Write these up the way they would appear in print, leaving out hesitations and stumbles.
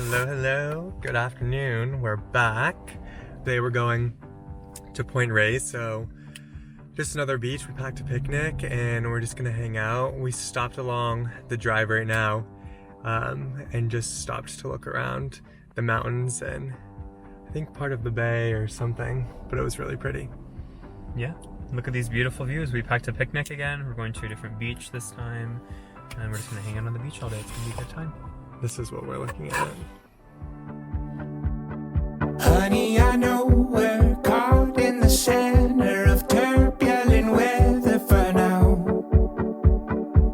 Hello, hello. Good afternoon. We're back. Today we're going to Point Reyes, so just another beach. We packed a picnic and we're just gonna hang out. We stopped along the drive right now and just stopped to look around the mountains and I think part of the bay or something, but it was really pretty. Yeah, look at these beautiful views. We packed a picnic again. We're going to a different beach this time and we're just gonna hang out on the beach all day. It's gonna be a good time. This is what we're looking at. Honey, I know we're caught in the center of turbulent weather for now.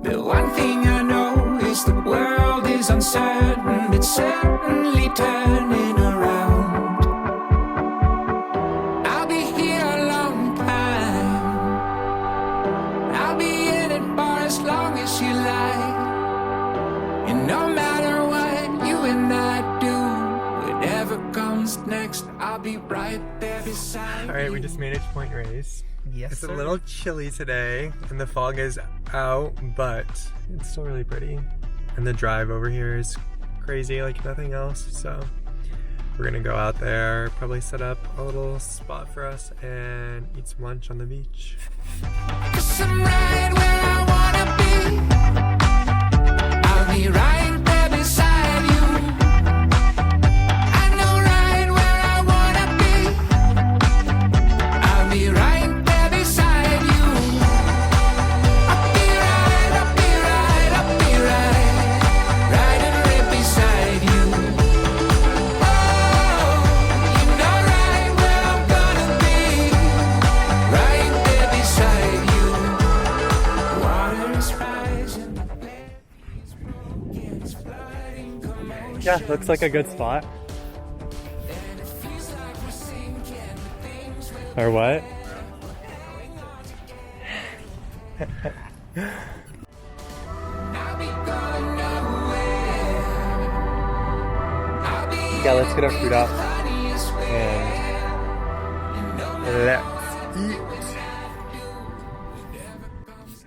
The one thing I know is the world is uncertain, but certainly turning around. I'll be here a long time. I'll be in it for as long as you like. And no matter what you and I do, whatever comes next, I'll be right there beside you. Alright, we just made it to Point Reyes. Yes, It's sir. a little chilly today and the fog is out, but it's still really pretty. And the drive over here is crazy like nothing else, so we're gonna go out there, probably set up a little spot for us and eat some lunch on the beach. 'Cause I'm right where I wanna be. I'll be right there beside you. I know right where I wanna be. I'll be right there beside you. I'll be right, I'll be right, I'll be right, right and right beside you. Oh, you know right where I'm gonna be, right there beside you. Water's rising, the levees broken, it's flooding, commotion. Yeah, looks like a good spot. And it feels like we're sinking, but things will Or what? I'll be going nowhere. I'll be Yeah, let's get our food out honey, I swear. and let's eat.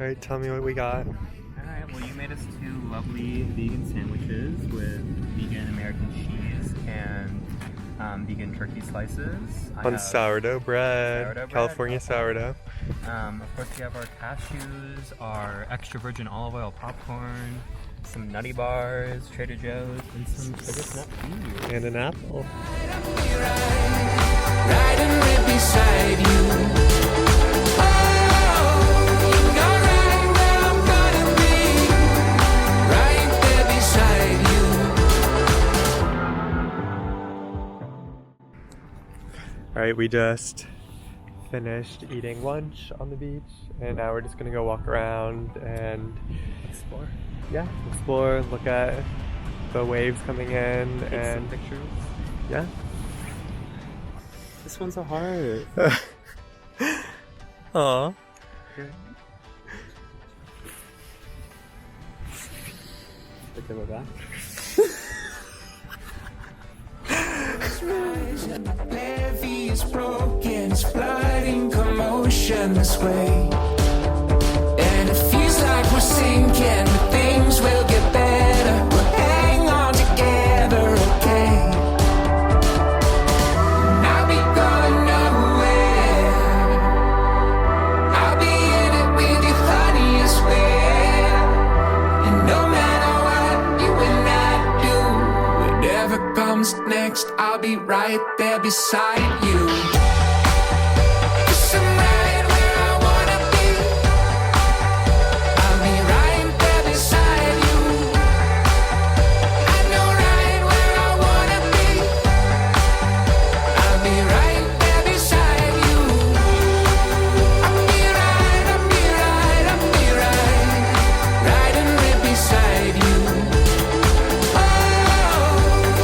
Alright, tell me what we got. Alright, well you made us two lovely vegan sandwiches with vegan American cheese and vegan turkey slices. I On have, sourdough bread, Sourdough bread. California sourdough. of course we have our cashews, our extra virgin olive oil popcorn, some nutty bars, Trader Joe's, and some sugar nut tea. And an apple. Right and right beside you. Oh, you know right where I'm gonna be, right there beside you. Alright, we just finished eating lunch on the beach and now we're just gonna go walk around and Explore. yeah, explore, look at the waves coming in Take and some pictures. yeah. This one's a heart. Aww. Look at my back. Levee is broken, it's flooding, commotion this way. And it feels like we're sinking, but things will get better. We'll hang on together, okay? And I'll be going nowhere. I'll be in it with you, honey, I swear. And no matter what you and I do, whatever comes next, I'll be right there beside you. 'Cause I'm right where I wanna be. I'll be right there beside you. I know right where I wanna be. I'll be right there beside you. I'll be right, I'll be right, I'll be right, right and right beside you. Oh,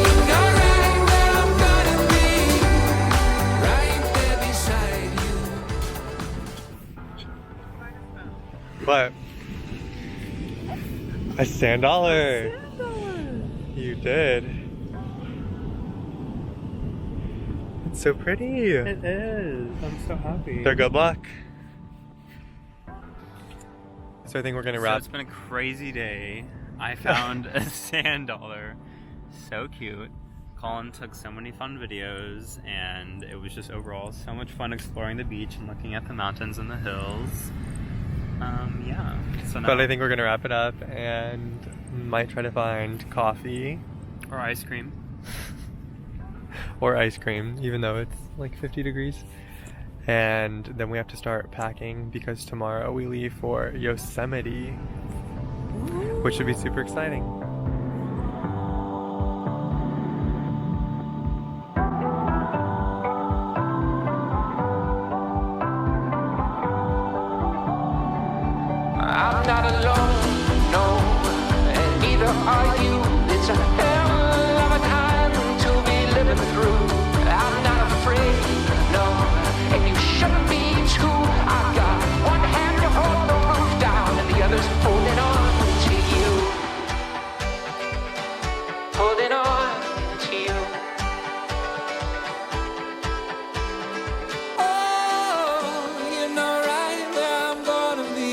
you know right where I'm gonna be, right there beside you. What? A sand dollar. You did. It's so pretty. It is. I'm so happy. They're good luck. So I think we're gonna So wrap. it's been a crazy day. I found a sand dollar So cute. Colin took so many fun videos, and it was just overall so much fun exploring the beach and looking at the mountains and the hills. Yeah. So now, But I think we're gonna wrap it up and might try to find coffee or ice cream. or ice cream, even though it's like 50 degrees. And then we have to start packing because tomorrow we leave for Yosemite, which should be super exciting. I'm not alone, no, and neither are you. It's a hell of a time to be living through. I'm not afraid, no, and you shouldn't be too. I've got one hand to hold the roof down and the other's holding on to you. Holding on to you. Oh, you know right where I'm gonna be.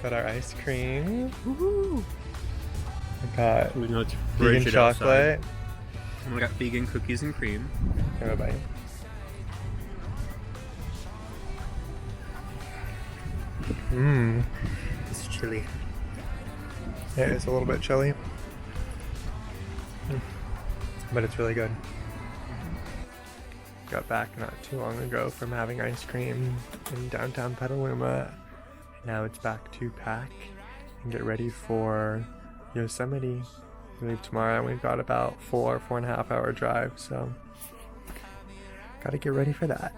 Got our ice cream. Woohoo! I got We know it's vegan frigid chocolate. outside. And we got vegan cookies and cream. Have a bite. Mmm. It's chilly. It is a little bit chilly. But it's really good. Got back not too long ago from having ice cream in downtown Petaluma. Now it's back to pack and get ready for Yosemite. We leave tomorrow and we've got about 4.5 hour drive, so gotta get ready for that.